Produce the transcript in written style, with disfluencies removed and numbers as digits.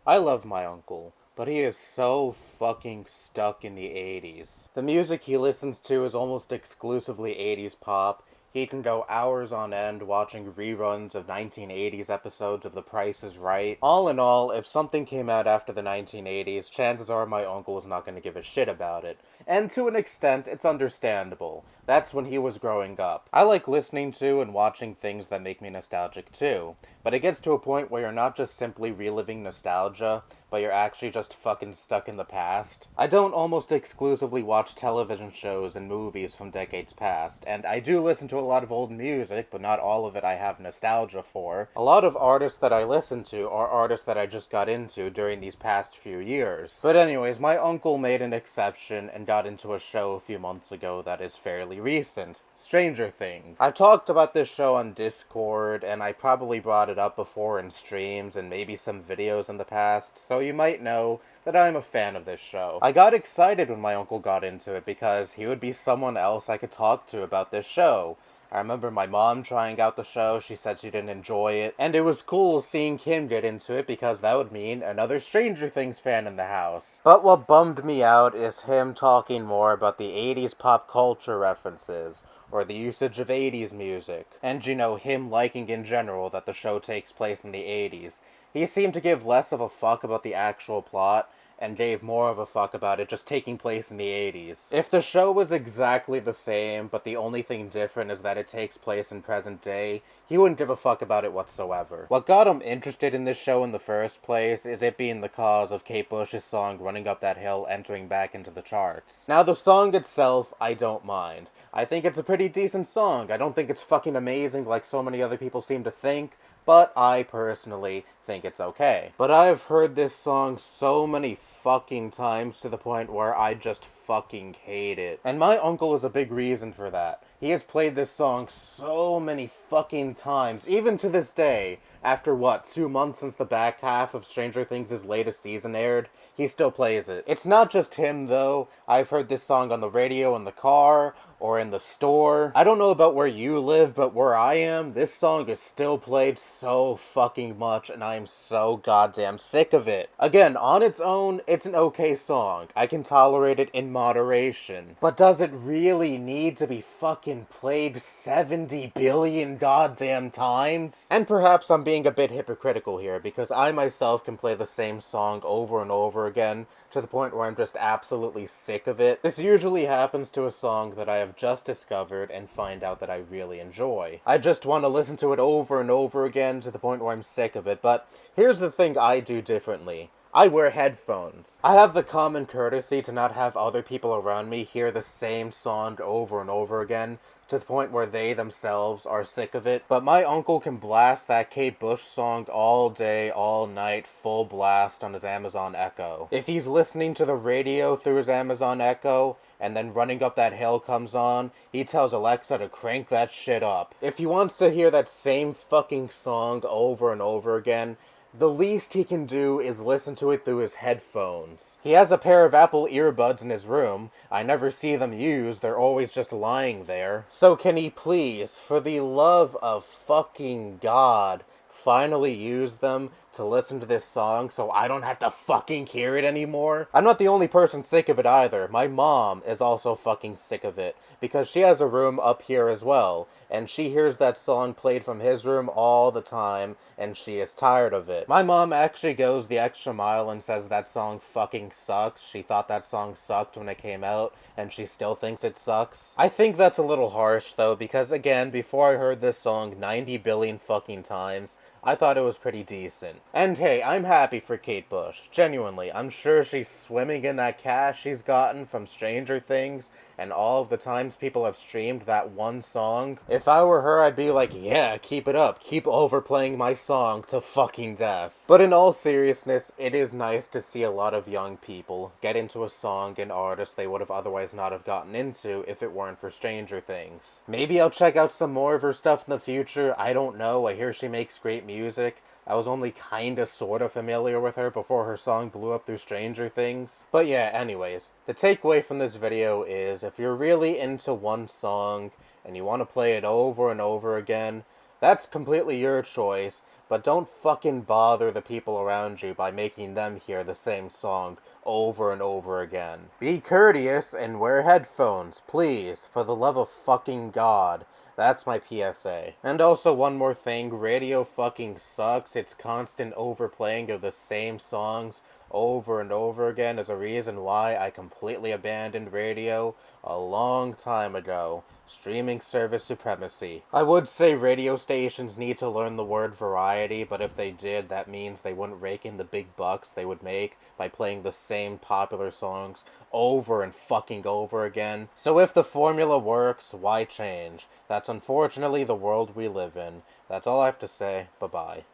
I love my uncle, but he is so fucking stuck in the 80s. The music he listens to is almost exclusively 80s pop. He can go hours on end watching reruns of 1980s episodes of The Price is Right. All in all, if something came out after the 1980s, chances are my uncle is not going to give a shit about it. And to an extent, it's understandable. That's when he was growing up. I like listening to and watching things that make me nostalgic too. But it gets to a point where you're not just simply reliving nostalgia, but you're actually just fucking stuck in the past. I don't almost exclusively watch television shows and movies from decades past, and I do listen to a lot of old music, but not all of it I have nostalgia for. A lot of artists that I listen to are artists that I just got into during these past few years. But anyways, my uncle made an exception and got into a show a few months ago that is fairly recent. Stranger Things. I've talked about this show on Discord, and I probably brought it up before in streams and maybe some videos in the past, so you might know that I'm a fan of this show. I got excited when my uncle got into it because he would be someone else I could talk to about this show. I remember my mom trying out the show, she said she didn't enjoy it, and it was cool seeing Kim get into it because that would mean another Stranger Things fan in the house. But what bummed me out is him talking more about the 80s pop culture references, or the usage of 80s music, and him liking in general that the show takes place in the 80s. He seemed to give less of a fuck about the actual plot, and gave more of a fuck about it just taking place in the 80s. If the show was exactly the same, but the only thing different is that it takes place in present day, he wouldn't give a fuck about it whatsoever. What got him interested in this show in the first place is it being the cause of Kate Bush's song Running Up That Hill entering back into the charts. Now the song itself, I don't mind. I think it's a pretty decent song. I don't think it's fucking amazing like so many other people seem to think, but I personally think it's okay. But I've heard this song so many fucking times to the point where I just fucking hate it. And my uncle is a big reason for that. He has played this song so many fucking times, even to this day. After 2 months since the back half of Stranger Things' latest season aired, he still plays it. It's not just him though. I've heard this song on the radio in the car, or in the store. I don't know about where you live, but where I am, this song is still played so fucking much, and I am so goddamn sick of it. Again, on its own, it's an okay song. I can tolerate it in moderation. But does it really need to be fucking played 70 billion goddamn times? And perhaps I'm being a bit hypocritical here, because I myself can play the same song over and over again, to the point where I'm just absolutely sick of it. This usually happens to a song that I have just discovered and find out that I really enjoy. I just want to listen to it over and over again to the point where I'm sick of it, but here's the thing I do differently. I wear headphones. I have the common courtesy to not have other people around me hear the same song over and over again, to the point where they themselves are sick of it. But my uncle can blast that Kate Bush song all day, all night, full blast on his Amazon Echo. If he's listening to the radio through his Amazon Echo, and then Running Up That Hill comes on, he tells Alexa to crank that shit up. If he wants to hear that same fucking song over and over again, the least he can do is listen to it through his headphones. He has a pair of Apple earbuds in his room. I never see them used, they're always just lying there. So can he please, for the love of fucking God, finally use them to listen to this song so I don't have to fucking hear it anymore? I'm not the only person sick of it either. My mom is also fucking sick of it, because she has a room up here as well, and she hears that song played from his room all the time, and she is tired of it. My mom actually goes the extra mile and says that song fucking sucks. She thought that song sucked when it came out, and she still thinks it sucks. I think that's a little harsh though, because again, before I heard this song 90 billion fucking times, I thought it was pretty decent. And hey, I'm happy for Kate Bush. Genuinely, I'm sure she's swimming in that cash she's gotten from Stranger Things and all of the times people have streamed that one song. If I were her, I'd be like, yeah, keep it up. Keep overplaying my song to fucking death. But in all seriousness, it is nice to see a lot of young people get into a song and artist they would have otherwise not have gotten into if it weren't for Stranger Things. Maybe I'll check out some more of her stuff in the future. I don't know. I hear she makes great music. I was only kinda sorta familiar with her before her song blew up through Stranger Things. But yeah, anyways, the takeaway from this video is if you're really into one song and you want to play it over and over again, That's completely your choice, but don't fucking bother the people around you by making them hear the same song over and over again. Be courteous and wear headphones, please, for the love of fucking God. That's my PSA. And also one more thing, radio fucking sucks. Its constant overplaying of the same songs over and over again is a reason why I completely abandoned radio a long time ago. Streaming service supremacy. I would say radio stations need to learn the word variety, but if they did, that means they wouldn't rake in the big bucks they would make by playing the same popular songs over and fucking over again. So if the formula works, why change? That's unfortunately the world we live in. That's all I have to say. Bye-bye.